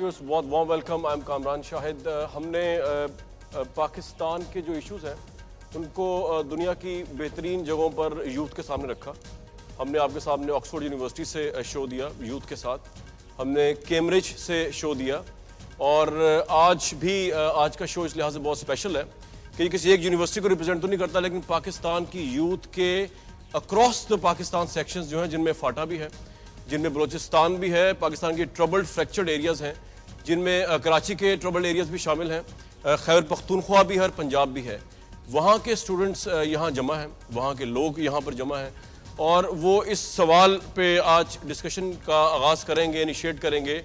Viewers, बहुत warm welcome. I am Kamran Shahid. हमने पाकिस्तान के जो इश्यूज हैं उनको दुनिया की बेहतरीन जगहों पर यूथ के सामने रखा। हमने आपके सामने ऑक्सफोर्ड यूनिवर्सिटी से शो दिया यूथ के साथ, हमने कैम्ब्रिज से शो दिया, और आज भी आज का शो इस लिहाज से बहुत स्पेशल है कि किसी एक यूनिवर्सिटी को रिप्रेजेंट तो नहीं करता, लेकिन पाकिस्तान की यूथ के अक्रॉस द पाकिस्तान सेक्शंस जो हैं, जिनमें फाटा भी है, जिनमें बलूचिस्तान भी है, पाकिस्तान के ट्रबल्ड फ्रैक्चर्ड एरियाज़ हैं, जिनमें कराची के ट्रबल्ड एरियाज़ भी शामिल हैं, खैबर पख्तूनख्वा भी है और पंजाब भी है। वहाँ के स्टूडेंट्स यहाँ जमा हैं, वहाँ के लोग यहाँ पर जमा हैं, और वो इस सवाल पे आज डिस्कशन का आगाज़ करेंगे, इनिशिएट करेंगे,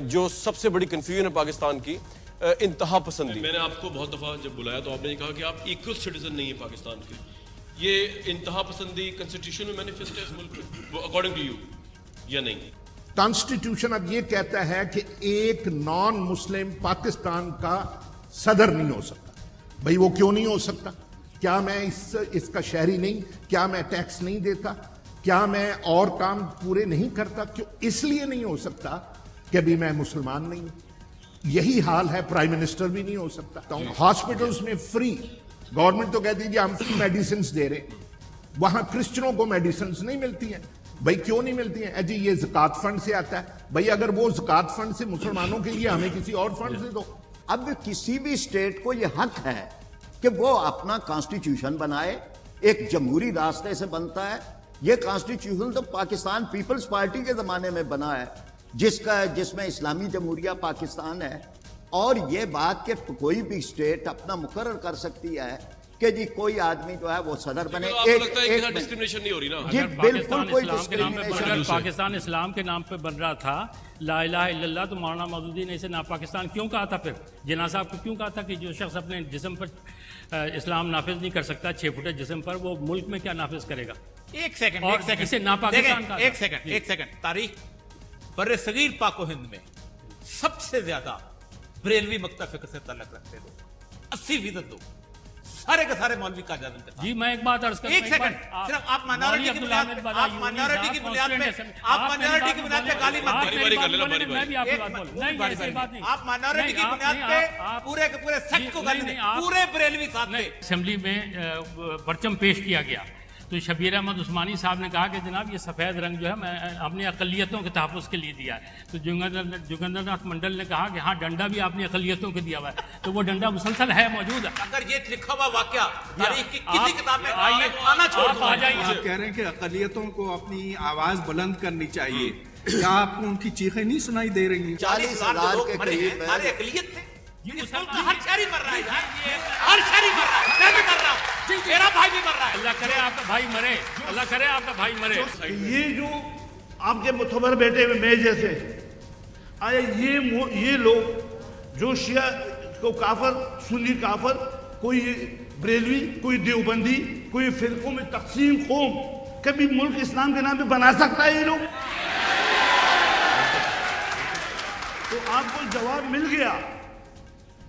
जो सबसे बड़ी कन्फ्यूजन है पाकिस्तान की, इंतहा पसंदी। मैंने आपको बहुत दफ़ा जब बुलाया तो आपने कहा कि आप इक्वल सिटीजन नहीं है पाकिस्तान के। ये इंतहा पसंदी कॉन्स्टिट्यूशन में मैनिफेस्ट है इस मुल्क में, अकॉर्डिंग टू यू, या नहीं? कॉन्स्टिट्यूशन अब ये कहता है कि एक नॉन मुस्लिम पाकिस्तान का सदर नहीं हो सकता। भाई वो क्यों नहीं हो सकता? क्या मैं इसका शहरी नहीं? क्या मैं टैक्स नहीं देता? क्या मैं और काम पूरे नहीं करता? क्यों इसलिए नहीं हो सकता कि अभी मैं मुसलमान नहीं हूं। यही हाल है, प्राइम मिनिस्टर भी नहीं हो सकता। हॉस्पिटल्स में फ्री, गवर्नमेंट तो कहती है कि हम फ्री मेडिसिन दे रहे हैं, वहां क्रिश्चियनों को मेडिसिन नहीं मिलती हैं। भाई क्यों नहीं मिलती हैं? जी ये ज़कात फंड से आता है। भाई अगर वो ज़कात फंड से मुसलमानों के लिए हमें किसी और फंड से दो। अब किसी भी स्टेट को यह हक है कि वो अपना कॉन्स्टिट्यूशन बनाए, एक जमहूरी रास्ते से बनता है। ये कॉन्स्टिट्यूशन तो पाकिस्तान पीपल्स पार्टी के जमाने में बना है, जिसमें इस्लामी जमहूरिया पाकिस्तान है। और ये बात कि कोई भी स्टेट अपना मुकर्रर कर सकती है कि जी कोई आदमी जो है वो सदर बने। एक डिस्क्रिमिनेशन नहीं हो रही ना? जी बिल्कुल कोई डिस्क्रिमिनेशन। पाकिस्तान इस्लाम के नाम पे बन रहा था, ला इलाहा इल्लल्लाह, तो मौलाना मौदूदी ने इसे ना पाकिस्तान क्यों कहा था? फिर जिन्ना साहब को क्यों कहा था कि जो शख्स अपने जिस्म पर इस्लाम नाफिज नहीं कर सकता 6 फुटे जिस्म पर, वो मुल्क में क्या नाफिज करेगा? एक सेकंड इसे ना पाकिस्तान का एक सेकंड तारीख बर्रे सगीर पाको हिंद में सबसे ज्यादा बरेलवी मक्तब फिक्र से ताल्लुक रखते लोग 80% लोग, सारे के सारे मौलवी का जादन के साथ। जी मैं एक बात अर्ज करूं, एक सेकंड सिर्फ आप माइनॉरिटी की बुनियाद पे गाली मत दीजिए। मैं भी आपकी बात बोलूं, नहीं ऐसी बात नहीं। आप माइनॉरिटी की बुनियाद पे पूरे के पूरे सेक्ट को गाली दें, पूरे बरेलवी साथ में। असेंबली में परचम पेश किया गया तो शबीर अहमद उस्मानी साहब ने कहा कि जनाब ये सफ़ेद रंग जो है मैं अपनी अक़लियतों के तहफ़्फ़ुज़ के लिए दिया है। तो जोगिंदरनाथ मंडल ने कहा कि हाँ डंडा भी आपने अक़लियतों को दिया हुआ है, तो वो डंडा मुसलसल है, मौजूद है। अगर ये लिखा हुआ वाक़या तारीख की किसी किताब में आना छोड़ दो। आप कह रहे हैं कि अक़लियतों को अपनी आवाज़ बुलंद करनी चाहिए, क्या आपको उनकी चीखें नहीं सुनाई दे रही? 40,000 के करीब सारे अक़लियत थे। हर शहरी मर रहा है, हर शहरी मर रहा है, मैं भी मर रहा हूँ, मेरा भाई भी मर रहा है। अल्लाह करे आपका भाई मरे, अल्लाह करे आपका भाई मरे। ये जो आपके मुतबर बैठे हुए मैं जैसे आए, ये लोग जो शिया को काफर, सुन्नी काफर, कोई बरेलवी, कोई देवबंदी, कोई फिरकों में तकसीम कौम, कभी मुल्क इस्लाम के नाम पे बना सकता है ये लोग? तो आपको जवाब मिल गया।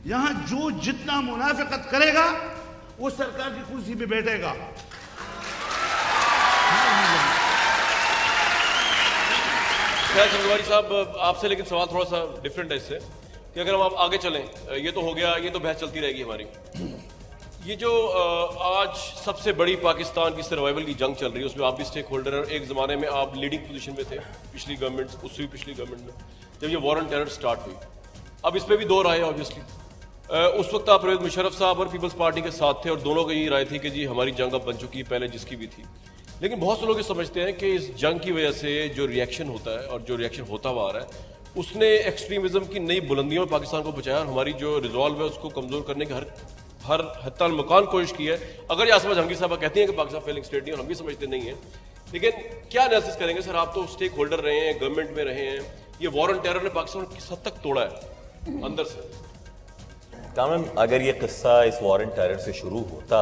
यहां जो जितना मुनाफिकत करेगा वो सरकार की कुर्सी पे बैठेगा। जंगवारी साहब आपसे लेकिन सवाल थोड़ा सा डिफरेंट है इससे, कि अगर हम आप आगे चलें, ये तो हो गया, ये तो बहस चलती रहेगी हमारी। ये जो आज सबसे बड़ी पाकिस्तान की सर्वाइवल की जंग चल रही है, उसमें आप भी स्टेक होल्डर हैं। एक ज़माने में आप लीडिंग पोजीशन में थे पिछली गवर्नमेंट, उससे भी पिछली गवर्नमेंट में, जब ये वॉर ऑन टेरर स्टार्ट हुई। अब इस पर भी दो राय है ऑब्वियसली। उस वक्त आप परवेज़ मुशर्रफ साहब और पीपल्स पार्टी के साथ थे, और दोनों की यही राय थी कि जी हमारी जंग अब बन चुकी है, पहले जिसकी भी थी। लेकिन बहुत से लोग ये समझते हैं कि इस जंग की वजह से जो रिएक्शन होता है और जो रिएक्शन होता हुआ आ रहा है, उसने एक्सट्रीमिज्म की नई बुलंदियों में पाकिस्तान को पहुंचाया, और हमारी जो रिजॉल्व है उसको कमज़ोर करने की हर हत्तल मकान कोशिश की है। अगर ये आसमा जहांगीर साहब कहती हैं कि पाकिस्तान फेलिंग स्टेट नहीं, और हम भी समझते नहीं है, लेकिन क्या एनालिसिस करेंगे सर? आप तो स्टेक होल्डर रहे हैं, गवर्नमेंट में रहे हैं, ये वॉर ऑन टेरर ने पाकिस्तान को किस हद तक तोड़ा है अंदर से? कामन, अगर ये किस्सा इस वॉर ऑन टेरर से शुरू होता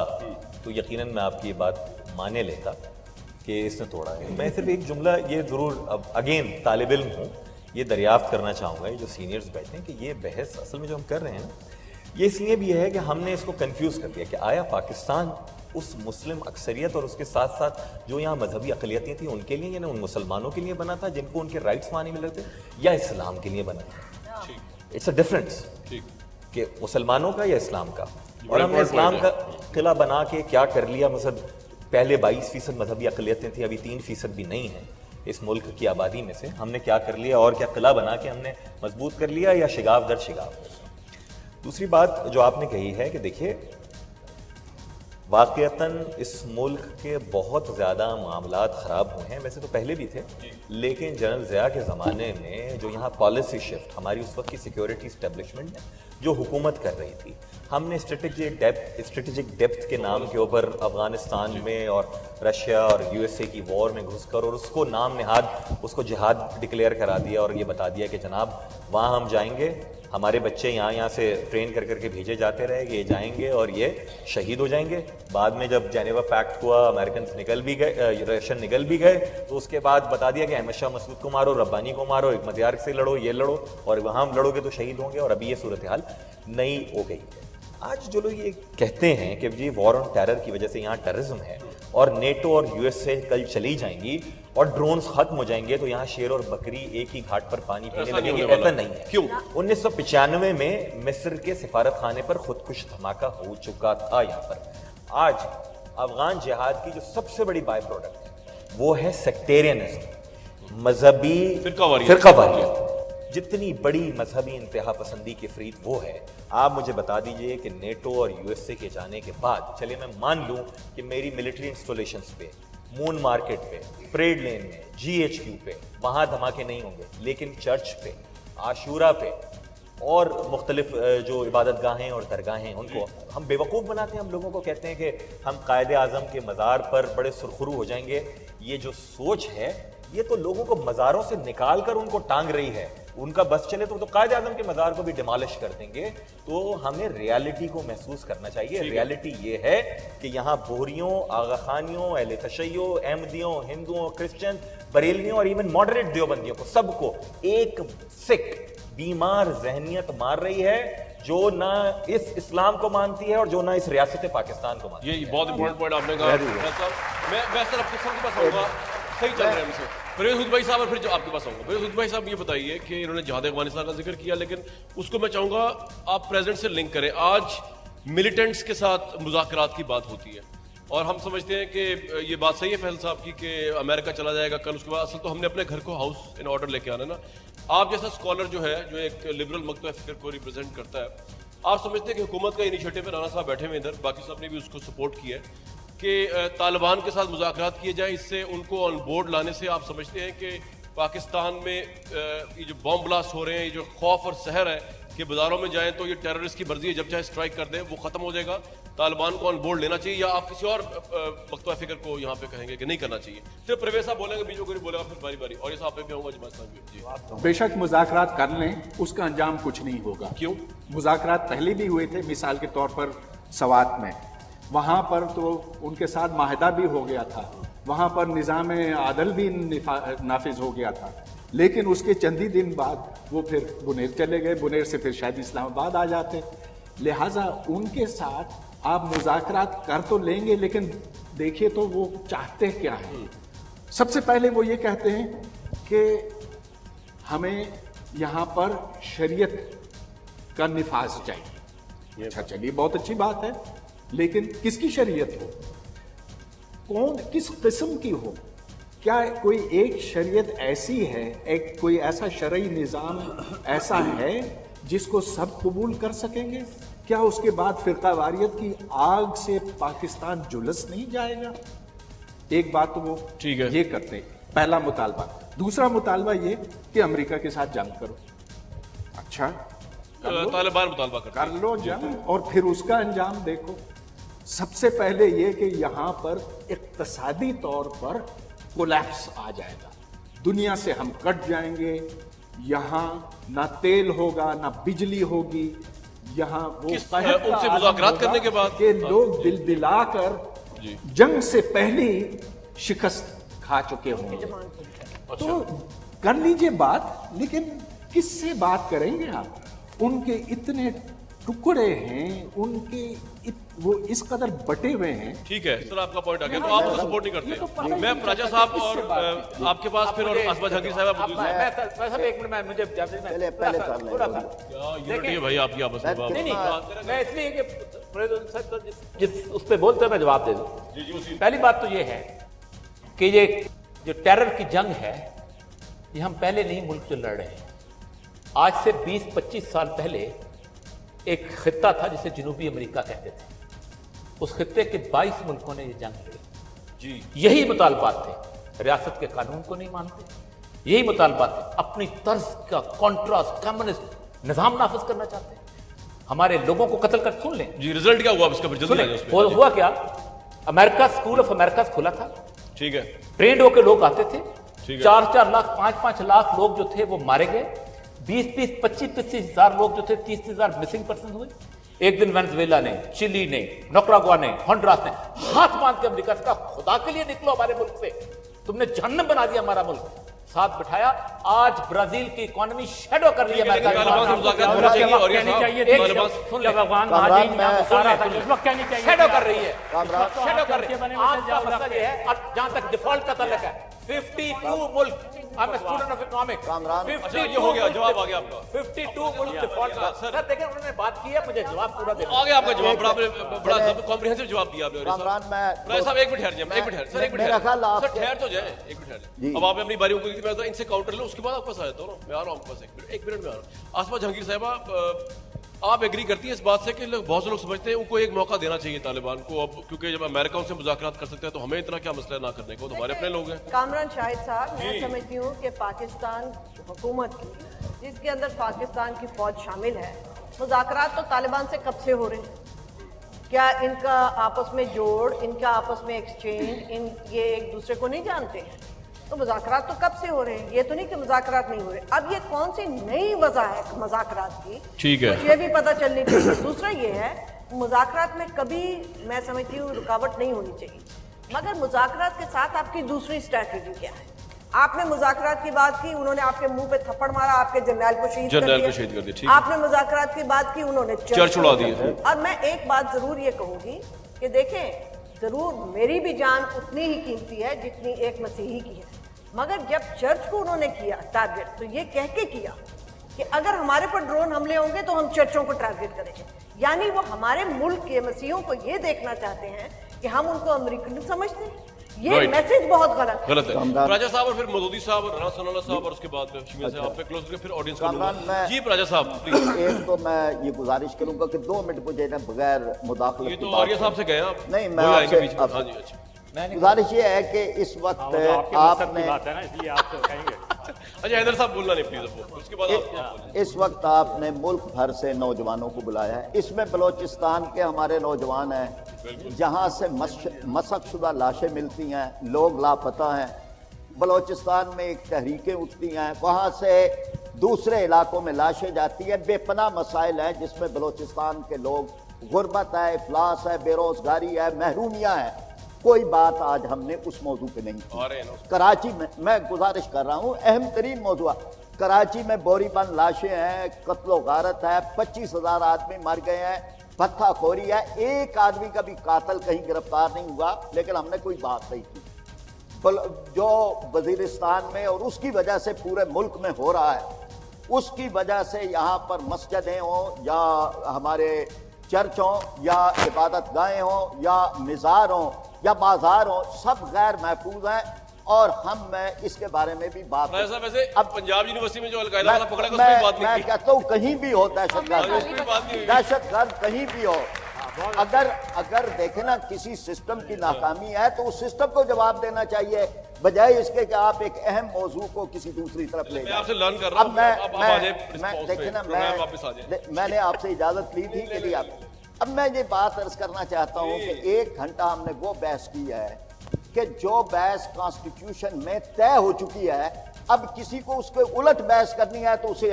तो यकीनन मैं आपकी ये बात माने लेता कि इसने तोड़ा है। मैं सिर्फ एक जुमला ये ज़रूर, अब अगेन तालिब इल्म हूँ, ये दरियाफ्त करना चाहूँगा, ये जो सीनियर्स बैठे हैं, कि ये बहस असल में जो हम कर रहे हैं ना, ये इसलिए भी है कि हमने इसको कंफ्यूज कर दिया कि आया पाकिस्तान उस मुस्लिम अक्सरियत और उसके साथ साथ जो यहाँ मजहबी अक़लियतें थी उनके लिए, यानी उन मुसलमानों के लिए बना था जिनको उनके राइट्स माने मिल रहे थे, या इस्लाम के लिए बना था? इट्स अ डिफरेंस कि मुसलमानों का या इस्लाम का। और हमने इस्लाम का किला बना के क्या कर लिया, मतलब पहले 22% मजहबी अक़लियतें थी, अभी 3% भी नहीं है इस मुल्क की आबादी में से। हमने क्या कर लिया, और क्या किला बना के हमने मजबूत कर लिया, या शिगाव दर शिगाव। दूसरी बात जो आपने कही है कि देखिए वाक़ियतन इस मुल्क के बहुत ज़्यादा मामलात ख़राब हुए हैं, वैसे तो पहले भी थे, लेकिन जनरल ज़िया के ज़माने में जो यहाँ पॉलिसी शिफ्ट, हमारी उस वक्त की सिक्योरिटी इस्टेब्लिशमेंट ने जो हुकूमत कर रही थी, हमने स्ट्रेटेजिक डेप्थ के नाम के ऊपर अफ़गानिस्तान में और रशिया और यूएसए की वॉर में घुसकर और उसको नाम नहाद उसको जिहाद डिक्लेयर करा दिया और ये बता दिया कि जनाब वहाँ हम जाएंगे, हमारे बच्चे यहाँ से ट्रेन कर करके भेजे जाते रहे, ये जाएंगे और ये शहीद हो जाएंगे। बाद में जब जेनेवा पैक्ट हुआ, अमेरिकन निकल भी गए, रशियन निकल भी गए, तो उसके बाद बता दिया कि अहमद शाह मसूद को मारो, रब्बानी को मारो, एक मदियार से लड़ो, ये लड़ो, और वहाँ हम लड़ोगे तो शहीद होंगे। और अभी ये सूरत हाल नई हो गई है। आज जो लोग ये कहते हैं कि जी वॉर ऑन टेरर की वजह से यहाँ टेररिज्म है और नेटो और यूएसए कल चली जाएंगी और ड्रोन्स खत्म हो जाएंगे तो यहाँ शेर और बकरी एक ही घाट पर पानी पीने लगेंगे, ऐसा नहीं है। क्यों? 1995 में मिस्र के सिफारत खाने पर खुदकुश धमाका हो चुका था। यहाँ पर आज अफगान जिहाद की जो सबसे बड़ी बाय प्रोडक्ट है वो है सेक्टेरियनिज्म, मजहबी फिरकावारियत। जितनी बड़ी मजहबी इंतहा पसंदी की फरीद वो है। आप मुझे बता दीजिए कि नेटो और यूएसए के जाने के बाद, चलिए मैं मान लूं कि मेरी मिलिट्री इंस्टॉलेशंस पे, मून मार्केट पे, परेड लेन में, जीएचक्यू पे वहां धमाके नहीं होंगे, लेकिन चर्च पे, आशूरा पे और मुख्तलिफ जो इबादत गाहें और दरगाहें, उनको हम बेवकूफ़ बनाते हैं। हम लोगों को कहते हैं कि हम कायदे आज़म के मज़ार पर बड़े सुरखरू हो जाएंगे। ये जो सोच है ये तो लोगों को मज़ारों से निकाल कर उनको टांग रही है। उनका बस चले तो कायदे आज़म के मज़ार को भी डिमोलिश कर देंगे। तो हमें रियलिटी को महसूस करना चाहिए। रियलिटी ये है कि यहाँ बोहरियों, आगा खानियों, अहले तशय्यो, अहमदियों, हिंदुओं, क्रिश्चियन, बरेलवियों और इवन मॉडरेट देवबंदियों को सबको एक सिख बीमार जहनियत मार रही है जो ना इस इस्लाम को मानती है और जो ना इस रियासत पाकिस्तान को मानती है। ये बहुत इंपॉर्टेंट पॉइंट आपने कहा। मैं सर आपके सबके पास आऊंगा, सही चल रहे हैं हमसे। परवेज हुद भाई साहब और फिर जो आपके पास आऊंगा। परवेज हुद भाई साहब ये बताइए कि इन्होंने जिहाद अफगानिस्तान का जिक्र किया, लेकिन उसको मैं चाहूंगा आप प्रेजेंट से लिंक करें। आज मिलिटेंट्स के साथ मुज़ाकरात की बात होती है और हम समझते हैं कि ये बात सही है फैसल साहब की कि अमेरिका चला जाएगा कल, उसके बाद असल तो हमने अपने घर को हाउस इन ऑर्डर लेके आना ना। आप जैसा स्कॉलर जो है, जो एक लिबरल मकतब फिक्र को रिप्रेजेंट करता है, आप समझते हैं कि हुकूमत का इनिशिएटिव है, राना साहब बैठे हुए इधर, बाकी सब ने भी उसको सपोर्ट किया है कि तालिबान के साथ मुज़ाकरात किए जाएं, इससे उनको ऑन बोर्ड लाने से आप समझते हैं कि पाकिस्तान में ये जो बॉम्ब ब्लास्ट हो रहे हैं, ये जो खौफ और सहर है कि बाजारों में जाएं तो ये टेररिस्ट की मर्जी है, जब चाहे स्ट्राइक कर दें, वो खत्म हो जाएगा? तालिबान को ऑन बोर्ड लेना चाहिए या आप किसी और मकतब फिक्र को यहाँ पे कहेंगे कि नहीं करना चाहिए? सिर्फ परवेज साहब बोलेंगे, बीजों को बोलेगा, फिर बारी बारी, और ये साहब पे भी आऊंगा, जमात साहब भी। बेशक मुज़ाकरात कर लें, उसका अंजाम कुछ नहीं होगा। क्यों? मुज़ाकरात पहले भी हुए थे, मिसाल के तौर पर सवात में, वहां पर तो उनके साथ माहिदा भी हो गया था, वहां पर निज़ाम आदल भी नाफिज हो गया था, लेकिन उसके चंद ही दिन बाद वो फिर बुनेर चले गए, बुनेर से फिर शायद इस्लामाबाद आ जाते। लिहाजा उनके साथ आप मुज़ाकरात कर तो लेंगे, लेकिन देखिए तो वो चाहते क्या है। सबसे पहले वो ये कहते हैं कि हमें यहाँ पर शरीयत का निफाज चाहिए। अच्छा चलिए, बहुत अच्छी बात है, लेकिन किसकी शरीयत हो, कौन किस किस्म की हो? क्या कोई एक शरीयत ऐसी है, एक कोई ऐसा शरई निज़ाम ऐसा है जिसको सब कबूल कर सकेंगे? क्या उसके बाद फिरकावारियत की आग से पाकिस्तान जुलस नहीं जाएगा? एक बात तो वो ठीक है, ये करते हैं, पहला मुतालबा। दूसरा मुतालबा ये कि अमेरिका के साथ जंग करो। अच्छा, तालिबान मुतालबा कर लो जंग और फिर उसका अंजाम देखो। सबसे पहले ये कि यहां पर इक्तसादी तौर पर कोलैप्स आ जाएगा, दुनिया से हम कट जाएंगे, यहां ना तेल होगा ना बिजली होगी, यहां वो उनसे मुज़ाकरात करने के बाद के लोग दिल दिलाकर जंग से पहले शिकस्त खा चुके होंगे। तो कर लीजिए बात, लेकिन किससे बात करेंगे आप? उनके इतने टुकड़े हैं उनके वो इस कदर बटे हुए हैं। ठीक है सर, आपका पॉइंट आ गया। तो आप तो सपोर्ट नहीं करते। मैं राजा साहब और आपके पास फिर और आसमा जहांगीर साहब मैं एक मिनट में मुझे पहले कर लें। यूनिटी है भाई आपकी आपस में। नहीं मैं इसलिए कि जिस उस पर बोलते हैं मैं जवाब दे दूं। पहली बात तो ये है कि ये जो टेरर की जंग है ये हम पहले नहीं मुल्क से लड़ रहे हैं। आज से 20-25 साल पहले एक खित्ता था जिसे जनूबी अमेरिका कहते थे, उस खित्ते के 22 मुल्कों ने ये जंग लड़ी जी। यही मुतालबात थे, रियासत के कानून को नहीं मानते, यही मुतालबात थे, अपनी तर्ज का कॉन्ट्रास्ट कम्युनिस्ट निजाम नाफिज करना चाहते हैं, हमारे लोगों को कत्ल कर। सुन लें जी रिजल्ट क्या हुआ इसका, फिर जल्दी आइए उस पे। हुआ क्या, अमेरिका स्कूल ऑफ अमेरिका खुला था, ठीक है, ट्रेंड होकर लोग आते थे, 4-4 लाख 5-5 लाख लोग जो थे वो मारे गए, 20-20 25-25 हजार लोग जो थे 30 हजार मिसिंग पर्सन हुए। एक दिन वेनेजुएला ने, चिली ने, निकारागुआ ने, होंडुरास ने हाथ बांध के अमेरिका से कहा खुदा के लिए निकलो हमारे मुल्क से, तुमने जहन्नम बना दिया हमारा मुल्क। साथ बिठाया, आज ब्राजील की इकोनॉमी शैडो कर रही है अमेरिका की। शैडो कर रही है, शैडो कर रही है। आज का मसला ये है, जहां तक डिफॉल्ट का तल्लक है, 52 मुल्क, I am student of economics, अच्छा ये हो गया, जवाब आ गया आपका। 52 मुल्क डिफॉल्ट का। सर देखें उन्होंने बात की है, मुझे जवाब पूरा देना आ गया आपका जवाब, बड़ा कॉम्प्रिहेंसिव जवाब दिया आपने। कामरान साहब एक मिनट ठहर जाइए, एक मिनट ठहर, सर एक मिनट सर ठहर तो जाए, एक मिनट ठहर। अब आपने अपनी बारी को मैं तो इनसे काउंटर लूं, उसके बाद आपके पास आ जाता हूं ना, मैं आ रहा हूं आपके पास, एक मिनट में आ रहा हूं। आसमा जहांगीर साहबा, आप एग्री करती हैं इस बात से कि बहुत से लोग समझते हैं उनको एक मौका देना चाहिए तालिबान को, अब क्योंकि जब अमेरिका उनसे मुज़ाकरात कर सकते हैं तो हमें इतना क्या मसला ना करने को, तो हमारे अपने लोग हैं। कामरान शाहिद साहब, मैं समझती हूँ कि पाकिस्तान हुकूमत की, जिसके अंदर पाकिस्तान की फौज शामिल है, मुज़ाकरात तो तालिबान से कब से हो रहे हैं? क्या इनका आपस में जोड़, इनका आपस में एक्सचेंज, ये एक दूसरे को नहीं जानते हैं? तो मुज़ाकरात तो कब से हो रहे हैं, ये तो नहीं कि मुज़ाकरात नहीं हो रहे। अब ये कौन सी नई वजह है मुज़ाकरात की, ठीक है, ये भी पता चलनी चाहिए। दूसरा ये है, मुज़ाकरात में कभी मैं समझती हूँ रुकावट नहीं होनी चाहिए, मगर मुज़ाकरात के साथ आपकी दूसरी स्ट्रैटेजी क्या है? आपने मुज़ाकरात की बात की, उन्होंने आपके मुंह पे थप्पड़ मारा, आपके जर्नैल को शहीद कर दिया। आपने मुज़ाकरात की बात की, उन्होंने चर्च उड़ा दी। और मैं एक बात जरूर ये कहूंगी कि देखें, जरूर मेरी भी जान उतनी ही कीमती है जितनी एक मसीही की है, मगर जब चर्च को उन्होंने किया टारगेट, तो ये कह के किया कि अगर हमारे पर ड्रोन हमले होंगे तो हम चर्चों को टारगेट करेंगे। यानी वो हमारे मुल्क के मसीहों को ये देखना चाहते हैं कि हम उनको अमेरिकन समझते हैं। ये मैसेज बहुत गलत है। राजा साहब और फिर मौदूदी साहब और राना सनाउल्लाह साहब और उसके बाद शिमिया साहब पे क्लोज करके फिर ऑडियंस को लूंगा। जी राजा साहब प्लीज। एक तो मैं ये गुजारिश करूंगा कि 2 मिनट मुझे ना बगैर मुदाखलत ये तो आर्या साहब से गए आप। नहीं मैं आपसे गुजारिश ये है कि इस वक्त आपने अच्छा हैदर साहब बोलना नहीं प्लीज, उसके बाद इस वक्त आपने मुल्क भर से नौजवानों को बुलाया है, इसमें बलोचिस्तान के हमारे नौजवान हैं जहां से मशक़शुदा लाशें मिलती हैं, लोग लापता हैं, बलोचिस्तान में एक तहरीकें उठती हैं, वहां से दूसरे इलाकों में लाशें जाती हैं, बेपनाह मसाइल हैं जिसमें बलोचिस्तान के लोग, गुर्बत है, इफलास है, बेरोजगारी है, महरूमियां है, कोई बात आज हमने उस मौजू पे नहीं की। कराची में मैं गुजारिश कर रहा हूं, अहम तरीन मौजूद, कराची में बोरीबंद लाशें हैं, कत्लो गारत है, 25,000 आदमी मर गए हैं, भत्ताखोरी है, एक आदमी का भी कातिल कहीं गिरफ्तार नहीं हुआ, लेकिन हमने कोई बात नहीं की। जो वजीरिस्तान में और उसकी वजह से पूरे मुल्क में हो रहा है, उसकी वजह से यहाँ पर मस्जिदें हों या हमारे चर्च हों या इबादत गाहें हों या मिज़ार हों या बाजार हो, सब गैर महफूज हैं और हम इसके बारे में भी बात वैसे अब पंजाब यूनिवर्सिटी में जो अलकायदा वाला पकड़ा मैं कहता हूँ कहीं भी हो दहशतगर्द कहीं भी हो, अगर देखे ना किसी सिस्टम की नाकामी है तो उस सिस्टम को जवाब देना चाहिए, बजाय इसके कि आप एक अहम मौजू को किसी दूसरी तरफ ले जाएं। अब मैं देखे ना मैंने आपसे इजाजत ली थी के लिए अब मैं ये बात अर्ज करना चाहता हूं कि 1 घंटा हमने वो बहस की है कि जो बहस कॉन्स्टिट्यूशन में तय हो चुकी है, अब किसी को उसके उलट बहस करनी है तो उसे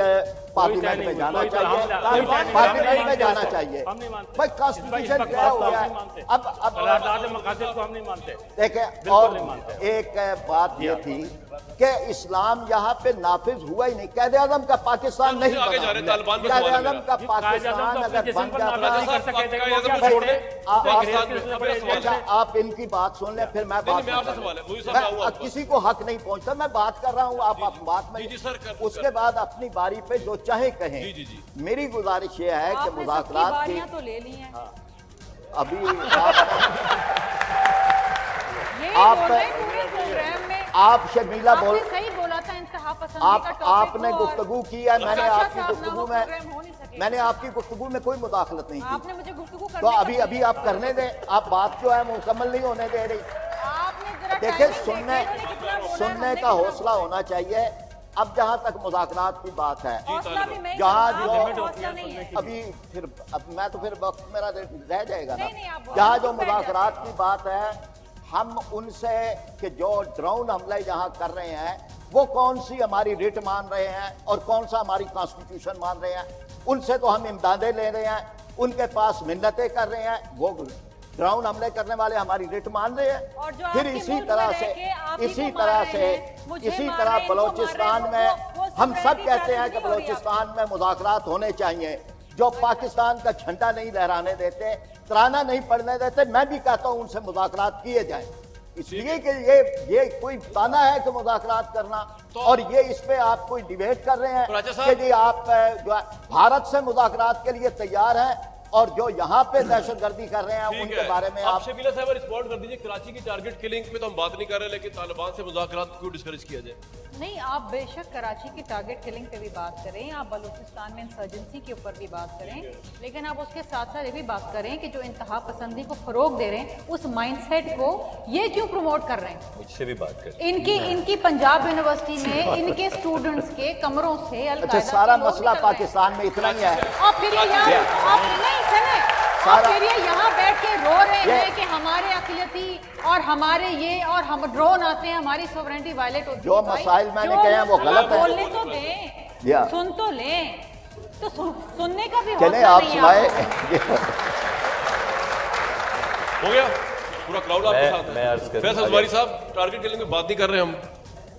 पार्लियामेंट में जाना चाहिए, पार्लियामेंट में जाना चाहिए। भाई कॉन्स्टिट्यूशन तय हो गया है, अब देखें। और एक बात ये थी کہ اسلام یہاں پہ نافذ ہوا ہی نہیں. قائد اعظم کا پاکستان نہیں آگے جا رہے ہیں، طالبان پہ قائد سوال ہے اعظم کا پاکستان اگر بن جاتا. آپ ان کی بات سن لیں پھر میں بات. کسی کو حق نہیں پہنچتا، میں بات کر رہا ہوں، آپ بات میں اس کے بعد اپنی باری پہ جو چاہے کہیں. میری گزارش یہ ہے کہ مذاکرات کی تو لے لی ہیں ابھی آپ شرمیلا بول صحیح بولا تھا انتہا پسندی کا آپ نے گفتگو کی ہے. میں نے آپ کی گفتگو میں کوئی مداخلت نہیں آپ نے مجھے گفتگو کی. تو ابھی آپ کرنے دیں. آپ بات جو ہے مکمل نہیں ہونے دے رہی. دیکھیں سننے کا حوصلہ ہونا چاہیے. اب جہاں تک مذاکرات کی بات ہے، جہاں جو ابھی پھر میں تو پھر وقت میرا رہ جائے گا نا. جہاں جو مذاکرات کی بات ہے، ہم ان سے کہ جو ڈرون حملے جہاں کر رہے ہیں وہ کون سی ہماری ریٹ مان رہے ہیں اور کون سا ہماری کانسٹیٹیوشن مان رہے ہیں، ان سے تو ہم امدادیں لے رہے ہیں، ان کے پاس منتیں کر رہے ہیں. وہ ڈرون حملے کرنے والے ہماری ریٹ مان رہے ہیں. پھر اسی طرح بلوچستان میں ہم سب کہتے ہیں کہ بلوچستان میں مذاکرات ہونے چاہیے. جو پاکستان کا جھنڈا نہیں لہرانے دیتے، ترانہ نہیں پڑھنے دیتے، میں بھی کہتا ہوں ان سے مذاکرات کیے جائیں. اس لیے کہ یہ کوئی تانا ہے کہ مذاکرات کرنا، اور یہ اس پہ آپ کوئی ڈیبیٹ کر رہے ہیں کہ جی آپ جو بھارت سے مذاکرات کے لیے تیار ہیں، اور جو یہاں پہ دہشت گردی کر رہے ہیں ان کے بارے میں آپ شبیلہ صاحب رسپونڈ کر دیجئے. کراچی کی ٹارگٹ کلنگ پہ تو ہم بات نہیں کر رہے، لیکن طالبان سے مذاکرات کیوں ڈسکریج کیا جائے؟ نہیں، آپ بے شک کراچی کی ٹارگٹ کلنگ پہ بھی بات کریں، آپ بلوچستان میں انسرجنسی کے اوپر بھی بات کریں، لیکن آپ اس کے ساتھ ساتھ یہ بھی بات کریں کہ جو انتہا پسندی کو فروغ دے رہے ہیں اس مائنڈ سیٹ کو یہ کیوں پروموٹ کر رہے ہیں. مجھ سے بھی بات کریں. ان کی پنجاب یونیورسٹی میں ان کے اسٹوڈنٹس کے کمروں سے القاعدہ سارا مسئلہ پاکستان میں اتنا ہی ہے. اور پھر یہاں بیٹھ کے رو رہے ہیں کہ ہمارے اقلیتی اور ہمارے یہ اور ہم ڈرون آتے ہیں، ہماری سوورنٹی وائلیٹ ہوتی ہے. جو مسائل میں نے کہے ہیں وہ غلط ہے. بولنے تو دیں، سن تو لیں. تو سننے کا بھی چلیں آپ سنائے. ہو گیا پورا کراؤڈ آپ کے ساتھ ہے. فیصل ازواری صاحب، ٹارگٹ کلنگ میں بات نہیں کر رہے ہم،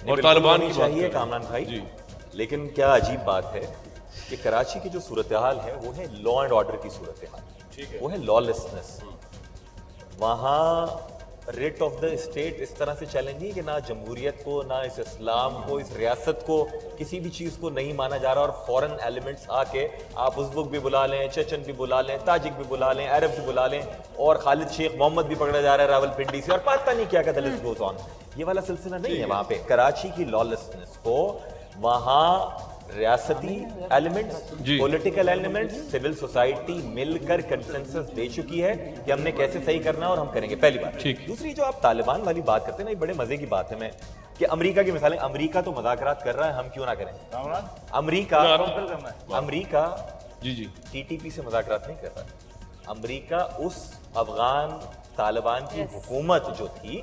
اور طالبان کی چاہیے کامران بھائی. لیکن کیا عجیب بات ہے کہ کراچی کی جو صورتحال ہے وہ ہے لا اینڈ آرڈر کی صورتحال، وہ ہے لا لیسنس. وہاں ریٹ آف دا اسٹیٹ اس طرح سے چیلنج نہیں کہ نہ جمہوریت کو، نہ اس اسلام کو، اس ریاست کو، کسی بھی چیز کو نہیں مانا جا رہا. اور فورن ایلیمنٹس آ کے آپ ازبک بھی بلا لیں، چچن بھی بلا لیں، تاجک بھی بلا لیں، عرب بھی بلا لیں، اور خالد شیخ محمد بھی پکڑا جا رہا ہے راول پنڈی سے، اور پتہ نہیں کیا the list goes on. یہ والا سلسلہ نہیں ہے وہاں پہ. کراچی کی لا لیسنس کو وہاں ریاستی elements, political elements, civil society مل کر کنسنسس دے چکی ہے کہ ہم نے کیسے صحیح کرنا ہے اور ہم کریں گے. پہلی بات. دوسری جو آپ طالبان والی بات کرتے ہیں نا، یہ بڑے مزے کی بات ہے. میں کہ امریکہ کی مثالیں، امریکہ تو مذاکرات کر رہا ہے، ہم کیوں نہ کریں؟ امریکہ ٹی ٹی پی سے مذاکرات نہیں کر رہا ہے. امریکہ اس افغان طالبان کی حکومت جو تھی،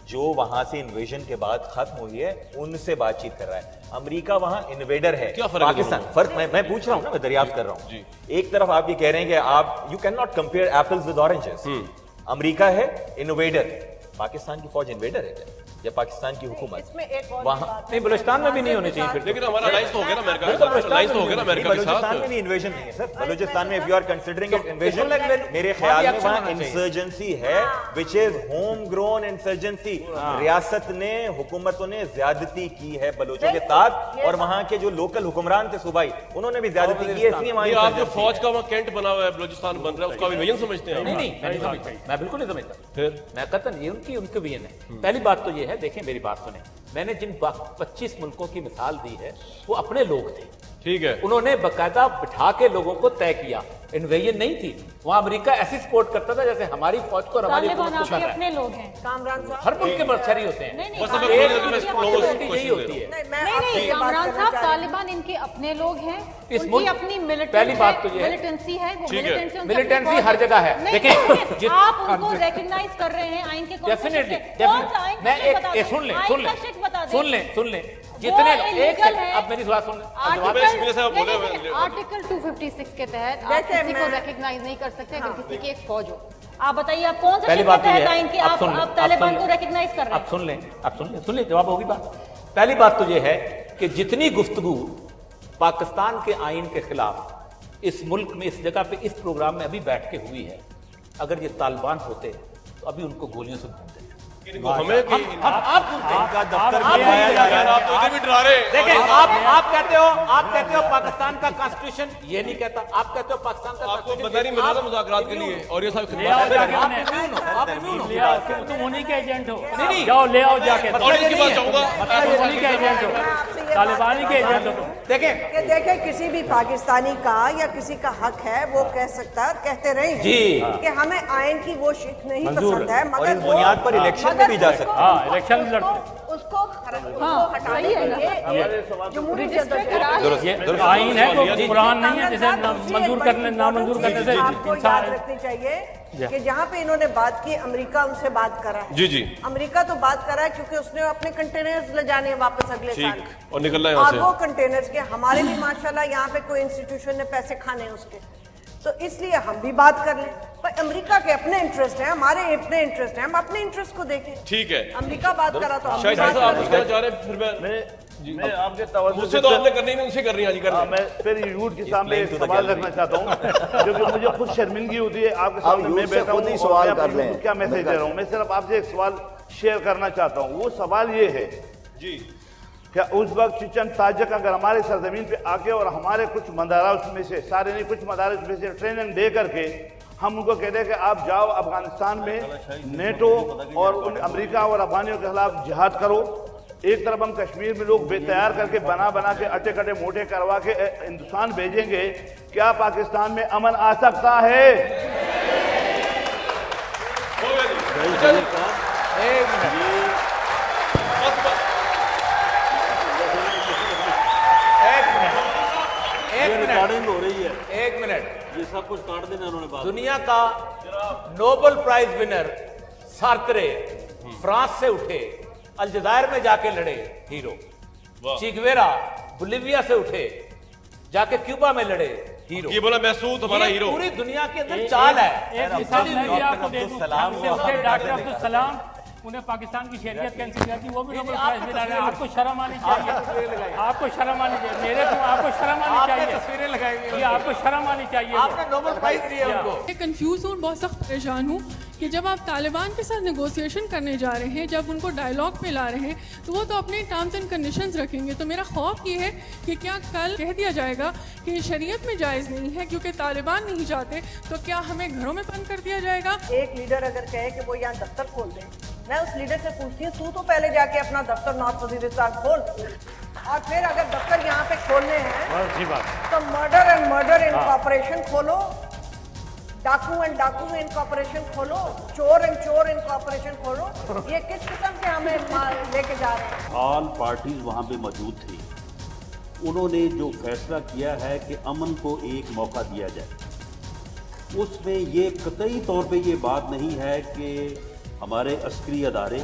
جو وہاں سے انویژن کے بعد ختم ہوئی ہے، ان سے بات چیت کر رہا ہے. امریکہ وہاں انویڈر ہے. پاکستان فرق میں پوچھ رہا ہوں نا، میں دریافت کر رہا ہوں. ایک طرف آپ یہ کہہ رہے ہیں کہ آپ you can not compare apples with oranges. امریکہ ہے انویڈر، پاکستان کی فوج انویڈر ہے یا پاکستان کی حکومت وہاں نہیں؟ بلوچستان میں بھی نہیں ہونے چاہیے. لیکن ہمارا الائنس تو ہو گیا نا امریکہ کے ساتھ. الائنس تو ہو گیا نا امریکہ کے ساتھ. بلوچستان میں بھی انویژن نہیں ہے سر. بلوچستان میں if you are considering it invasion، میرے خیال میں وہاں انسرجنسی ہے which is home grown insurgency. ریاست نے، حکومتوں نے زیادتی کی ہے بلوچوں کے ساتھ، اور وہاں کے جو لوکل حکمران تھے صوبائی، انہوں نے بھی زیادتی کی ہے. اس لیے وہاں آپ جو فوج کا وہاں کینٹ بنا ہوا ہے بلوچستان بن رہا ہے، اس کا انویژن سمجھتے ہیں؟ نہیں، میں بالکل نہیں سمجھتا. پھر میں قطعاً یہ ان کے بھی ہے. پہلی بات تو یہ ہے، دیکھیں میری بات سنیں، میں نے جن 25 ملکوں کی مثال دی ہے وہ اپنے لوگ تھے. ٹھیک ہے، انہوں نے باقاعدہ بٹھا کے لوگوں کو طے کیا. انویژن نہیں تھی وہاں. امریکہ ایسی سپورٹ کرتا تھا جیسے ہماری فوج کو اور ہماری حکومت کو کر رہا ہے. اپنے لوگ ہیں کامران صاحب، ہر ملک کے مرچری ہوتے ہیں. نہیں ہوتی ہے. کامران صاحب، طالبان ان کے اپنے لوگ ہیں، ان کی اپنی پہلی بات تو یہ ملیٹنسی ہے. ملیٹنسی ہر جگہ ہے. دیکھیں آپ ان کو ریکگنائز کر رہے ہیں آئین کے ڈیفینیٹلی. میں ایک سن لیں جتنے ایک اب میری بات سن لیں. آرٹیکل 256 کے تحت آپ کسی کو ریکگنائز نہیں کر سکتے اگر کسی کی ایک فوج ہو. آپ بتائیے آپ کون سے پہلی بات یہ ہے، آپ طالبان کو ریکگنائز کر رہے ہیں؟ آپ سن لیں جواب ہوگی بات. पहली बात तो ये है कि जितनी गुफ्तगू पाकिस्तान के आइन के खिलाफ इस मुल्क में, इस जगह पे, इस प्रोग्राम में अभी बैठ के हुई है, अगर ये तालिबान होते तो अभी उनको गोलियों से भून देते। हमें आप दफ्तर में आया जा रहा है, आप तो भी डरा रहे हैं। देखें, आप कहते हो पाकिस्तान का कॉन्स्टिट्यूशन ये नहीं कहता, आप कहते हो पाकिस्तान का आपको पता नहीं मिला था मुज़ाकरात के लिए, और ये सब तुम उन्हीं के एजेंट हो। नहीं, जाओ ले आओ जाके, और इसके बाद जाऊंगा उन्हीं के एजेंट हो, तालिबानी के एजेंट हो तुम। देखें किसी भी पाकिस्तानी का या किसी का हक है, वो कह सकता है, कहते रहे जी कि हमें आयन की वो शिक नहीं पसंद है, और मगर इस बुनियाद पर इलेक्शन में भी जा सकते हैं। हाँ, इलेक्शन लड़ते, उसको हटाने के लिए जमहूरी ये आइन है, कोई कुरान नहीं है जिसे मंजूर करने नामंजूर करने से आपको याद रखनी चाहिए कि जहाँ पे इन्होंने बात की, अमेरिका उनसे बात करा है। जी जी, अमेरिका तो बात करा है क्योंकि उसने अपने कंटेनर्स ले जाने वापस अगले साल, ठीक, और निकलना है यहाँ और से। वो कंटेनर्स के हमारे भी माशाल्लाह यहाँ पे कोई इंस्टीट्यूशन ने पैसे खाने हैं उसके, तो इसलिए हम भी बात कर लें। पर अमेरिका के अपने इंटरेस्ट हैं, हमारे अपने इंटरेस्ट हैं, हम अपने इंटरेस्ट को देखें। ठीक है, अमेरिका बात करा तो हम शायद भी बात आप करें। कहना चाह रहे हैं, फिर मैं आपके तवज्जो मुझसे तो आपने करनी नहीं, उनसे करनी है। मैं फिर यूथ के सामने एक सवाल रखना चाहता हूँ, क्योंकि मुझे खुद शर्मिंदगी होती है आपके सामने मैं बैठा हूँ, सवाल कर लें, क्या मैसेज दे रहा हूँ। मैं सिर्फ आपसे एक सवाल शेयर करना चाहता हूँ। वो सवाल ये है जी, क्या उस वक्त चिचन ताजक अगर हमारे सरजमीन पे आके और हमारे कुछ मदारस में से, सारे नहीं, कुछ मदारस में से ट्रेनिंग दे करके हम उनको कहते हैं कि आप जाओ अफगानिस्तान में नेटो और उन अमेरिका और अफगानियों के खिलाफ जिहाद करो, एक तरफ हम कश्मीर में लोग बेतैयार करके बना के अटे कटे मोटे करवा के हिंदुस्तान भेजेंगे, क्या पाकिस्तान में अमन आ सकता है? हो रही है, एक मिनट, ये सब कुछ काट देना उन्होंने बात। दुनिया का नोबेल प्राइज विनर सार्त्रे फ्रांस से उठे, अल्जायर में जाके लड़े हीरो, चिगवेरा बोलिविया से उठे जाके क्यूबा में लड़े हीरो, ये बोला महसूद हमारा हीरो। पूरी दुनिया के अंदर चाल है। एक मिसाल मैं भी आपको दे दूं, डॉक्टर अब्दुल सलाम, उन्हें पाकिस्तान की शरीयत कैंसिल कर दी, वो भी नोबेल प्राइज मिला है। आपको शर्म आनी चाहिए, आपको शर्म आनी चाहिए, मेरे को आपको शर्म आनी चाहिए, तस्वीरें लगाएंगे, ये आपको शर्म आनी चाहिए। आपने नोबेल प्राइज दिया उनको। मैं कंफ्यूज हूँ, बहुत सख्त परेशान हूँ कि जब आप तालिबान के साथ नेगोशिएशन करने जा रहे हैं, जब उनको डायलॉग पे ला रहे हैं, तो वो तो अपने टर्म्स एंड कंडीशंस रखेंगे। तो मेरा खौफ ये है कि क्या कल कह दिया जाएगा कि शरीयत में जायज़ नहीं है क्योंकि तालिबान नहीं चाहते, तो क्या हमें घरों में बंद कर दिया जाएगा? एक लीडर अगर कहे कि वो यहाँ दफ्तर खोल दे, मैं उस लीडर से पूछती हूँ, तू तो पहले जाके अपना दफ्तर नॉर्थ वजीरिस्तान खोल, और फिर अगर दफ्तर यहाँ पे खोलने हैं तो मर्डर एंड मर्डर इनकॉर्पोरेशन खोलो, डाकू एंड डाकू इनकॉर्पोरेशन खोलो, चोर एंड चोर इनकॉर्पोरेशन खोलो। ये किस किस्म से हमें लेके जा रहे हैं? ऑल पार्टीज वहाँ पे मौजूद थी, उन्होंने जो फैसला किया है कि अमन को एक मौका दिया जाए, उसमें ये कतई तौर पे ये बात नहीं है कि हमारे अस्करी अदारे,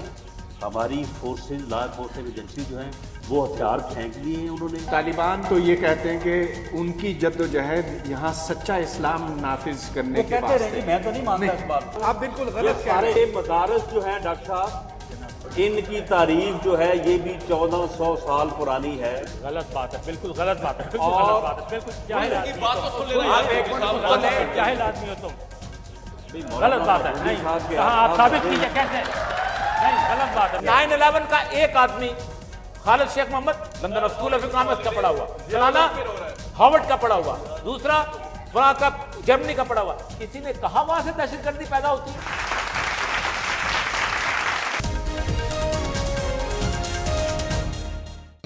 हमारी फोर्सेज, लॉ एनफोर्समेंट एजेंसी जो हैं वो हथियार फेंक दिए हैं उन्होंने। तालिबान तो ये कहते हैं कि उनकी जद्दोजहद यहाँ सच्चा इस्लाम नाफिज करने के वास्ते। मैं तो नहीं मानता इस बात को। आप बिल्कुल गलत कह रहे सारे मदारस जो हैं डॉक्टर साहब, इनकी तारीख जो है ये भी 1400 साल पुरानी है। गलत बात है, बिल्कुल गलत बात है, बिल्कुल गलत बात है, बिल्कुल जाहिल आदमी हो तुम, गलत बात है। नहीं, कहाँ आप साबित कीजिए कैसे? नहीं, गलत बात है। 9/11 का एक आदमी Khalid Sheikh Mohammad London School of Economics का पढ़ा हुआ, फलाना हार्वर्ड का पढ़ा हुआ, दूसरा वहां का जर्मनी का पढ़ा हुआ, किसी ने कहा वहां से दहशतगर्दी पैदा होती है?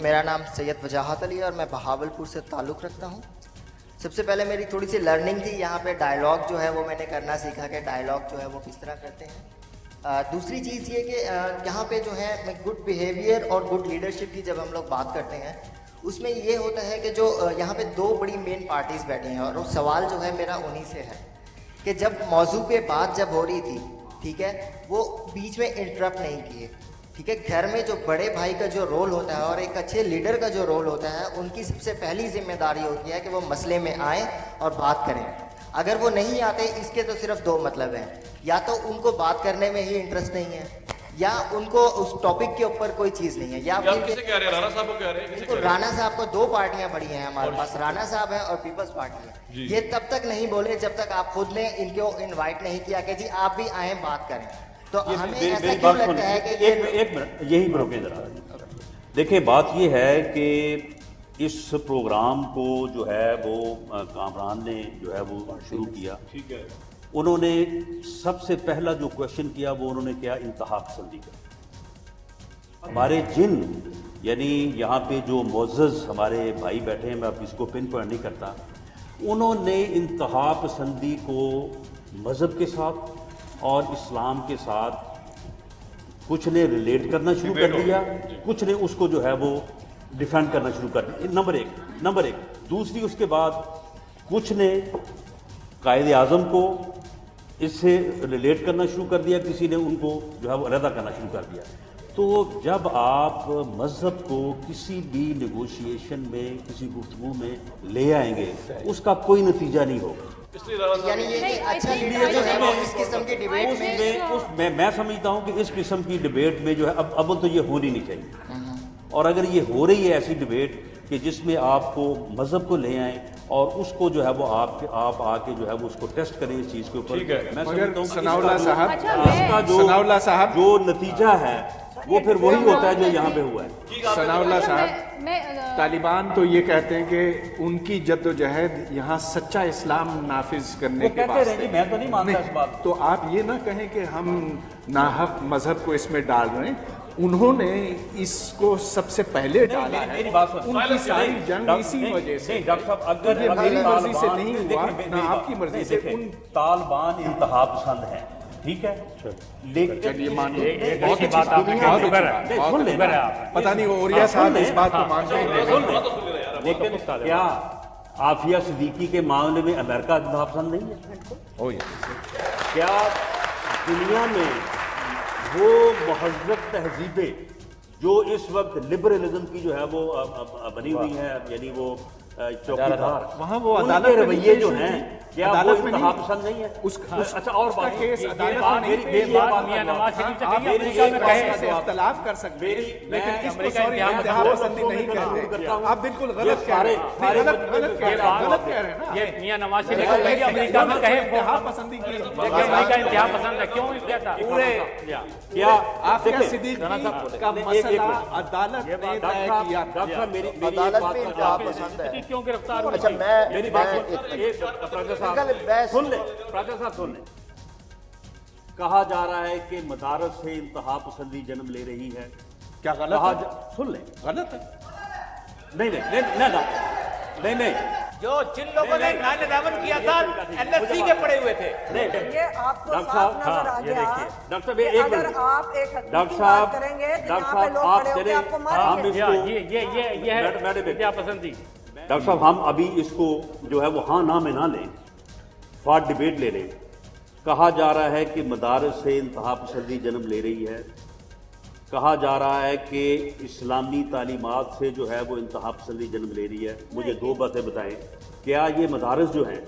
मेरा नाम सैयद वजाहत अली और मैं बहावलपुर से ताल्लुक़ रखता हूँ। सबसे पहले मेरी थोड़ी सी लर्निंग थी यहाँ पे, डायलॉग जो है वो मैंने करना सीखा कि डायलॉग जो है वो किस तरह करते हैं। दूसरी चीज़ ये कि यहाँ पे जो है गुड बिहेवियर और गुड लीडरशिप की जब हम लोग बात करते हैं, उसमें ये होता है कि जो यहाँ पे दो बड़ी मेन पार्टीज़ बैठी हैं, और सवाल जो है मेरा उन्हीं से है कि जब मौजू पे बात जब हो रही थी, ठीक है, वो बीच में इंटरप्ट नहीं किए, ठीक है। घर में जो बड़े भाई का जो रोल होता है और एक अच्छे लीडर का जो रोल होता है, उनकी सबसे पहली जिम्मेदारी होती है कि वो मसले में आए और बात करें। अगर वो नहीं आते, इसके तो सिर्फ दो मतलब हैं, या तो उनको बात करने में ही इंटरेस्ट नहीं है, या उनको उस टॉपिक के ऊपर कोई चीज नहीं है, या आप किसे कह रहे हैं? राणा साहब को कह रहे हैं? तो राणा साहब को दो पार्टियां बड़ी हैं हमारे पास, राणा साहब है और पीपल्स पार्टी है। ये तब तक नहीं बोले जब तक आप खुद ने इनको इनवाइट नहीं किया कि जी आप भी आए बात करें। तो हमें ऐसा क्यों लगता है कि एक मिनट यही रोके जरा। देखिए बात ये है कि इस प्रोग्राम को जो है वो कामरान ने जो है वो शुरू किया। ठीक है। उन्होंने सबसे पहला जो क्वेश्चन किया वो उन्होंने किया इंतहा पसंदी का। हमारे जिन यानी यहाँ पे जो मोअज़्ज़ज़ हमारे भाई बैठे हैं, मैं अब इसको पिन पॉइंट नहीं करता, उन्होंने इंतहा पसंदी को मज़हब के साथ और इस्लाम के साथ कुछ ने रिलेट करना शुरू कर दिया, कुछ ने उसको जो है वो डिफेंड करना शुरू कर दिया। नंबर एक। दूसरी उसके बाद कुछ ने कायदे आज़म को इससे रिलेट करना शुरू कर दिया, किसी ने उनको जो है वो अलहदा करना शुरू कर दिया। तो जब आप मजहब को किसी भी नेगोशिएशन में, किसी गुफ्तगू में ले आएंगे, उसका कोई नतीजा नहीं होगा। यानी ये अच्छा लीडर जो है वो इस किस्म की डिबेट में मैं समझता हूँ कि इस किस्म की डिबेट में जो है अब तो ये होनी नहीं चाहिए। और अगर ये हो रही है ऐसी डिबेट कि जिसमें आपको मजहब को ले आए और उसको जो है वो आप आके जो है वो उसको टेस्ट करें इस चीज के ऊपर, मैं समझता हूँ सनाउल्लाह साहब इसका जो नतीजा है वो फिर वही होता है जो यहाँ पे हुआ है। सनाउल्लाह साहब, तालिबान तो ये कहते हैं कि उनकी जद्दोजहद यहाँ सच्चा इस्लाम नाफिज करने के वास्ते, मैं तो नहीं मानता इस बात। तो आप ये ना कहें कि हम नाहक मजहब को इसमें डाल रहे हैं। उन्होंने इसको सबसे पहले डाला है। मेरी बात सुन, उनकी सारी जंग इसी वजह से। डॉक्टर साहब, अगर ये मेरी मर्जी से नहीं हुआ ना आपकी मर्जी से। तालिबान इंतहा पसंद है, ठीक है, लेकिन पता नहीं ओरिया साहब इस बात को मानते हैं, लेकिन क्या आफिया सिद्दीकी के मामले में अमेरिका इंतहा पसंद नहीं है? क्या दुनिया में वो महज़्ज़ब तहजीबें जो इस वक्त लिबरलिज्म की जो है वो बनी हुई है, यानी वो चौकीदार, वहाँ वो अदालत के रवैये जो हैं, क्या वो इंतहा पसंद नहीं है? अच्छा, और बात केस अदालत इख्तलाफ कर सकते हैं, लेकिन इसको सॉरी इंतहा पसंदी नहीं कहते। आप बिल्कुल गलत कह रहे हैं, गलत कह रहे हैं ना। ये मियां नवाज शरीफ को कहिए अमेरिका में कहे इंतहा पसंदी की, अमेरिका इंतहा पसंद है, क्यों नहीं कहता? पूरे क्या आफिया सिद्दीकी का मसला अदालत ने तय किया। अदालत में इंतहा पसंद है, क्यों गिरफ्तार हुई? अच्छा मेरी बात सुन ले, कहा जा रहा है कि मदारस से इंतहा पसंदी जन्म ले रही है। क्या गलत? सुन ले, गलत है? नहीं, जो जिन लोगों ने 9/11 किया था एलएससी के पड़े हुए थे। ये आपको साफ नजर आ गया। डॉक्टर साहब अगर आप एक हकीकी बात करेंगे तो यहाँ पे लोग खड़े होकर आपको मारेंगे। ये है क्या पसंदी। डॉक्टर साहब, हम अभी इसको जो है वो हाँ ना में ना लें, फॉर डिबेट ले लें। कहा जा रहा है कि मदारस से इंतहा पसंदी जन्म ले रही है, कहा जा रहा है कि इस्लामी तालीमात से जो है वो इंतहा पसंदी जन्म ले रही है। मुझे दो बातें बताएं, क्या ये मदारस जो हैं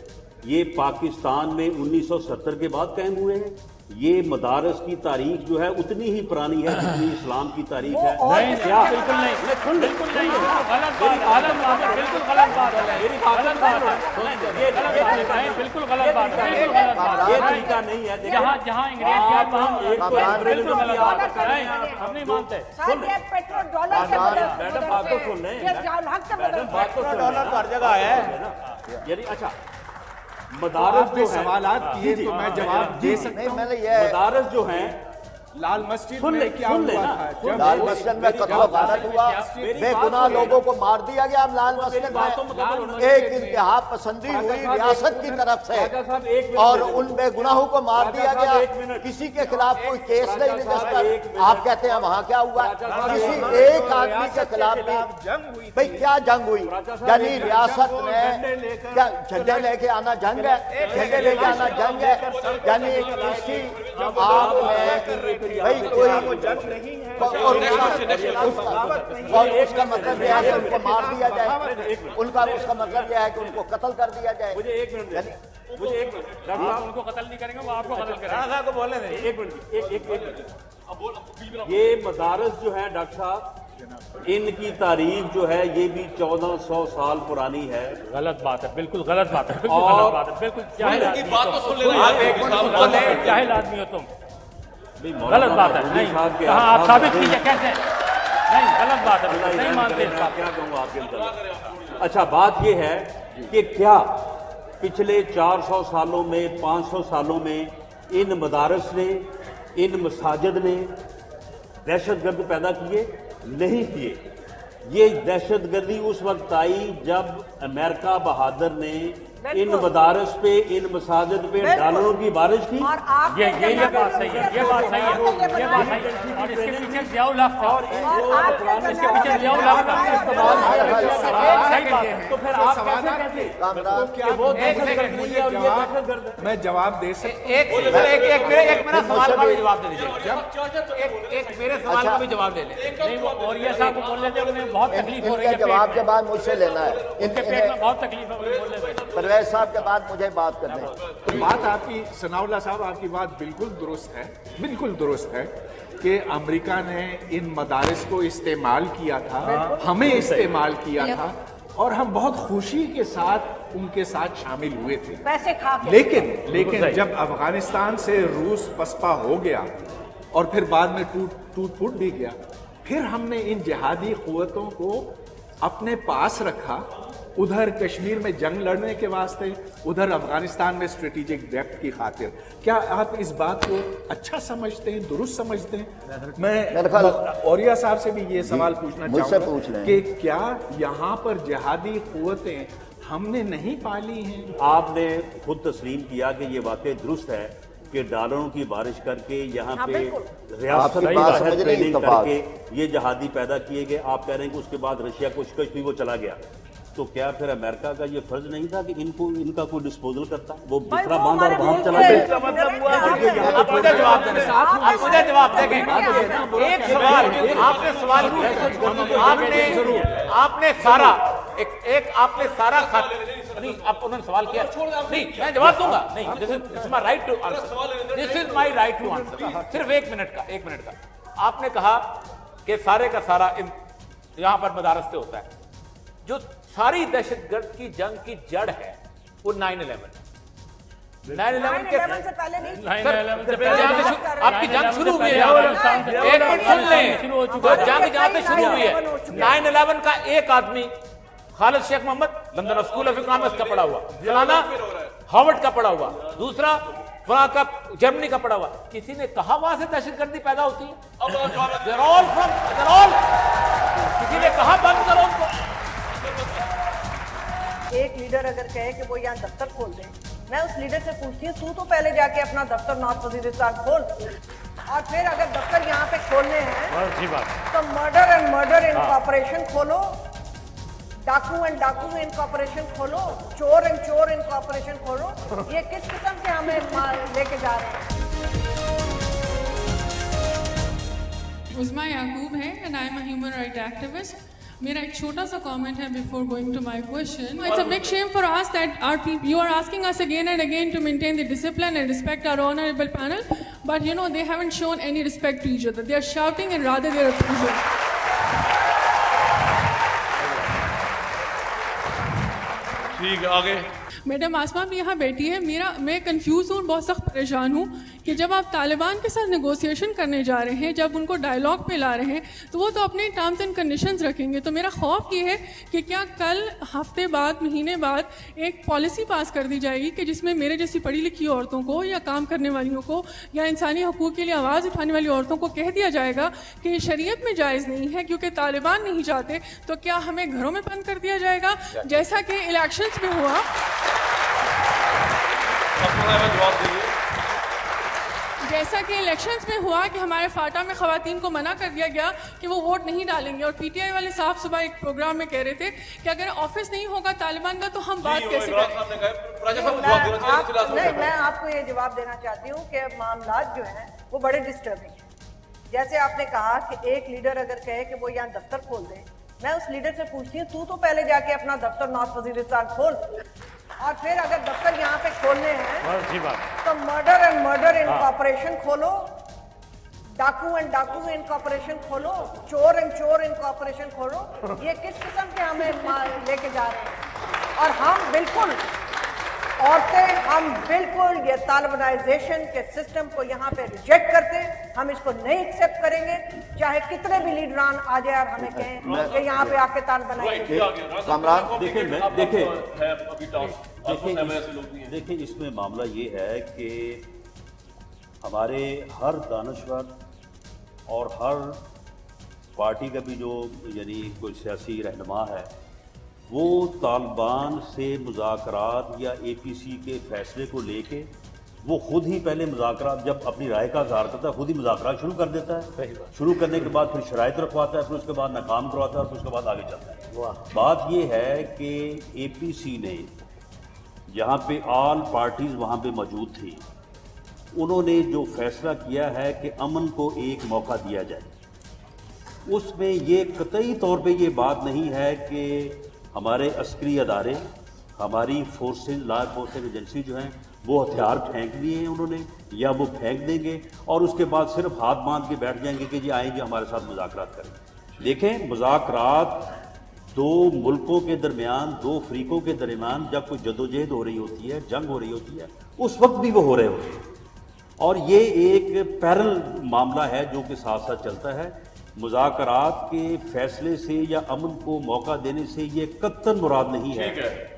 ये पाकिस्तान में 1970 के बाद कायम हुए हैं? ये मदारस की तारीख जो है उतनी ही पुरानी है जितनी इस्लाम की तारीख है। नहीं, क्या बिल्कुल नहीं, बिल्कुल नहीं, गलत बात है, बिल्कुल गलत बात है, मेरी बात बिल्कुल गलत बात है, ये तरीका नहीं है। जहाँ अंग्रेज क्या बिल्कुल गलत बात है, हम नहीं मानते। पेट्रोल डॉलर से मैडम बात तो सुन लें, मैडम बात तो सुन लें, हर जगह है। यानी अच्छा, मदारस जो सवालात किए तो मैं जवाब दे सकता हूं। मदारस जो हैं लाल मस्जिद में क्या हुआ था? लाल मस्जिद में कत्ल गारत हुआ, बेगुनाह लोगों को मार दिया गया। लाल मस्जिद में एक इंतहा पसंदी हुई रियासत की तरफ से और उन बेगुनाहों को मार दिया गया। किसी के खिलाफ कोई केस नहीं रजिस्टर। आप कहते हैं वहां क्या हुआ? किसी एक आदमी के खिलाफ भी भाई क्या जंग हुई? यानी रियासत ने क्या झंडे लेके आना जंग है? झंडे लेके आना जंग है? यानी किसी आपने भाई कोई जंग नहीं है और उसका मतलब यह है कि उनको मार दिया जाए, उनका उसका मतलब यह है कि उनको कत्ल कर दिया जाए। मुझे एक मिनट उनको कत्ल नहीं करेंगे, वो आपको कत्ल करेंगे। राणा साहब को बोलने दें। एक मिनट یہ مدارس جو ہے ڈاکٹر صاحب ان کی تاریخ جو ہے یہ بھی 1400 سال پرانی ہے. غلط بات ہے, بالکل غلط بات ہے, بالکل غلط بات ہے, بالکل جاہل آدمی ہو تم, غلط بات ہے. نہیں کہاں آپ ثابت کیجیے کیسے, نہیں غلط بات ہے, نہیں مانتے. کیا کہوں آپ کے. اچھا بات یہ ہے کہ کیا پچھلے 400 سالوں میں 500 سالوں میں ان مدارس نے ان مساجد نے دہشت گرد پیدا کیے؟ نہیں کیے. یہ دہشت گردی اس وقت آئی جب امریکہ بہادر نے ان مدارس پہ ان مساجد پہ ڈالروں کی بارش کی. یہ بات صحیح ہے, یہ بات صحیح ہے, یہ بات صحیح ہے. اور اس کے پیچھے ضیاء الحق تھا, اس کے پیچھے ضیاء الحق تھا. صحیح بات ہے. تو پھر آپ میں جواب دے سکتا ایک میرا سوال کا بھی جواب دے دیجیے, ایک میرے سوال کا بھی جواب دے لیں. نہیں وہ اوریہ صاحب کو بولنے دیں, انہیں بہت تکلیف ہو رہی ہے. جواب کے بعد مجھ سے لینا ہے, ان کے پیٹ میں بہت تکلیف ہے, انہیں بولنے دیں. پرویز صاحب کے بعد مجھے بات کرنا ہے. بات آپ کی ثناء اللہ صاحب آپ کی بات بالکل درست ہے, بالکل درست ہے کہ امریکہ نے ان مدارس کو استعمال کیا تھا, ہمیں استعمال کیا تھا, اور ہم بہت خوشی کے ساتھ ان کے ساتھ شامل ہوئے تھے. لیکن جب افغانستان سے روس پسپا ہو گیا اور پھر بعد میں ٹوٹ پھوٹ بھی گیا, پھر ہم نے ان جہادی قوتوں کو اپنے پاس رکھا, ادھر کشمیر میں جنگ لڑنے کے واسطے, ادھر افغانستان میں اسٹریٹجک ڈیپتھ کی خاطر. کیا آپ اس بات کو اچھا سمجھتے ہیں, درست سمجھتے ہیں؟ میں اوریہ صاحب سے بھی یہ سوال پوچھنا چاہوں گا کہ کیا یہاں پر جہادی قوتیں ہم نے نہیں پالی ہیں؟ آپ نے خود تسلیم کیا کہ یہ واقع درست ہے کہ ڈالروں کی بارش کر کے یہاں پہ ریاست ٹریننگ کر کے یہ جہادی پیدا کیے گئے. آپ کہہ رہے ہیں کہ اس کے بعد رشیا کو شکست ہوئی, وہ چلا گیا. تو کیا پھر امریکہ کا یہ فرض نہیں تھا کہ ان کا کوئی ڈسپوزل کرتا, وہ بسترا باندھا اور باہر چلا گیا؟ آپ مجھے جواب دیں, آپ مجھے جواب دیں. ایک سوال آپ نے سوال آپ نے سارا ایک آپ نے سارا نہیں, آپ انہوں نے سوال کیا نہیں, میں جواب دوں گا. نہیں, this is my right to answer, this is my right to answer. صرف ایک منٹ کا. آپ نے کہا کہ سارے کا سارا یہاں پر مدارس سے ہوتا ہے. جو ساری دہشت گرد کی جنگ کی جڑ ہے وہ 9/11 سے پہلے نہیں, آپ کی جنگ شروع ہوئی ہے. ایک منٹ سن لیں, جنگ جہاں سے شروع ہوئی ہے 9/11 کا ایک آدمی خالد شیخ محمد لندن اسکول آف اکنامکس کا پڑھا ہوا, فلانا ہارورڈ کا پڑھا ہوا, دوسرا فلاں کا جرمنی کا پڑھا ہوا. کسی نے کہا وہاں سے دہشت گردی پیدا ہوتی ہے؟ کسی نے کہا بند کرو ان کو؟ ایک لیڈر اگر کہے کہ وہ یہاں دفتر کھول دیں, میں اس لیڈر سے پوچھتی ہوں تو پہلے جا کے اپنا دفتر نارتھ وزیرستان کھول, اور پھر اگر دفتر یہاں پہ کھولنے ہیں تو مرڈر اینڈ مرڈر انکارپوریشن کھولو, ڈاکو اینڈ ڈاکو انکارپوریشن کھولو, چور اینڈ چور انکارپوریشن کھولو. یہ کس قسم کے ہمیں لے کے جا رہے ہیں؟ عظمیٰ یعقوب ہے and I am a human rights activist. میرا ایک چھوٹا سا کامنٹ ہے before going to my question. It's a big shame for us that our people, you are asking us again and again to maintain the discipline and respect our honorable panel, but you know they haven't shown any respect to each other. They are shouting and rather they are abusing. ٹھیک ہے, آگے. Madam آسما بھی یہاں بیٹھی ہے. میں confuse ہوں, بہت سخت پریشان ہوں کہ جب آپ طالبان کے ساتھ نیگوسیشن کرنے جا رہے ہیں, جب ان کو ڈائلاگ پہ لا رہے ہیں, تو وہ تو اپنے ٹرمز اینڈ کنڈیشنز رکھیں گے. تو میرا خوف یہ ہے کہ کیا کل ہفتے بعد, مہینے بعد ایک پالیسی پاس کر دی جائے گی کہ جس میں میرے جیسی پڑھی لکھی عورتوں کو یا کام کرنے والیوں کو یا انسانی حقوق کے لیے آواز اٹھانے والی عورتوں کو کہہ دیا جائے گا کہ یہ شریعت میں جائز نہیں ہے کیونکہ طالبان نہیں چاہتے, تو کیا ہمیں گھروں میں بند کر دیا جائے گا جیسا کہ الیکشنز میں ہوا؟ جیسا کہ الیکشنز میں ہوا کہ ہمارے فاٹا میں خواتین کو منع کر دیا گیا کہ وہ ووٹ نہیں ڈالیں گے, اور پی ٹی آئی والے صاحب صبح ایک پروگرام میں کہہ رہے تھے کہ اگر آفس نہیں ہوگا طالبان کا تو ہم بات کیسے کریں. میں آپ کو یہ جواب دینا چاہتی ہوں کہ معاملات جو ہیں وہ بڑے ڈسٹربنگ ہیں. جیسے آپ نے کہا کہ ایک لیڈر اگر کہے کہ وہ یہاں دفتر کھول دیں, میں اس لیڈر سے پوچھتی ہوں تو پہلے جا کے اپنا دفتر نارتھ وزیرستان کھول, اور پھر اگر دفتر یہاں پہ کھولنے ہیں تو مرڈر اینڈ مرڈر انکارپوریشن کھولو, डाकू एंड डाकू इनकॉर्पोरेशन खोलो, चोर एंड चोर इनकॉर्पोरेशन खोलो। ये किस किस्म के हमें लेके जा रहे हैं? और हम बिल्कुल औरतें, हम बिल्कुल ये तालिबानाइजेशन के सिस्टम को यहाँ पे रिजेक्ट करते हैं। हम इसको नहीं एक्सेप्ट करेंगे, चाहे कितने भी लीडरान आ जाए और हमें कहें कि यहाँ पे आके तालिबानाइजेशन। देखिए इसमें मामला ये है कि हमारे हर दानश्वर और हर पार्टी का भी जो यानी कोई सियासी रहनुमा है, वो तालिबान से मुज़ाकरात या APC के फैसले को लेके वो खुद ही पहले मुज़ाकरात, जब अपनी राय का इज़हार करता है, खुद ही मुज़ाकरात शुरू कर देता है। शुरू करने के बाद फिर शराइत रखवाता है, फिर उसके बाद नाकाम करवाता है और फिर उसके बाद आगे चलता है। बात ये है कि APC ने जहाँ पे ऑल पार्टीज़ वहाँ पे मौजूद थी, उन्होंने जो फैसला किया है कि अमन को एक मौका दिया जाए, उसमें ये कतई तौर पे ये बात नहीं है कि हमारे अस्करी अदारे, हमारी फोर्सेज, लॉ एनफोर्समेंट एजेंसी जो हैं वो हथियार फेंक दिए हैं उन्होंने, या वो फेंक देंगे और उसके बाद सिर्फ हाथ बांध के बैठ जाएंगे कि जी आएंगे हमारे साथ मुज़ाकरात करें। देखें, मुज़ाकरात दो मुल्कों के दरमियान, दो फरीकों के दरमियान जब कोई जदोजहद हो रही होती है, जंग हो रही होती है, उस वक्त भी वो हो रहे होते हैं। और ये एक पैरल मामला है जो कि साथ साथ चलता है। मुज़ाकरात के फैसले से या अमन को मौका देने से ये कत्तन मुराद नहीं है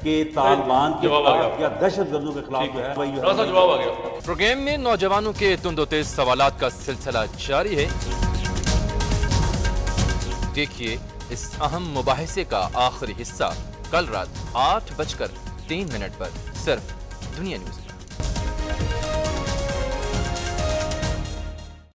कि तालिबान के खिलाफ या दहशतगर्दों के खिलाफ जो है वही जवाब आ गया। प्रोग्राम में नौजवानों के तुंदोतेज सवालात का सिलसिला जारी है। देखिए इस अहम मुबाहिसे का आखिरी हिस्सा कल रात 8:03 पर सिर्फ दुनिया न्यूज़।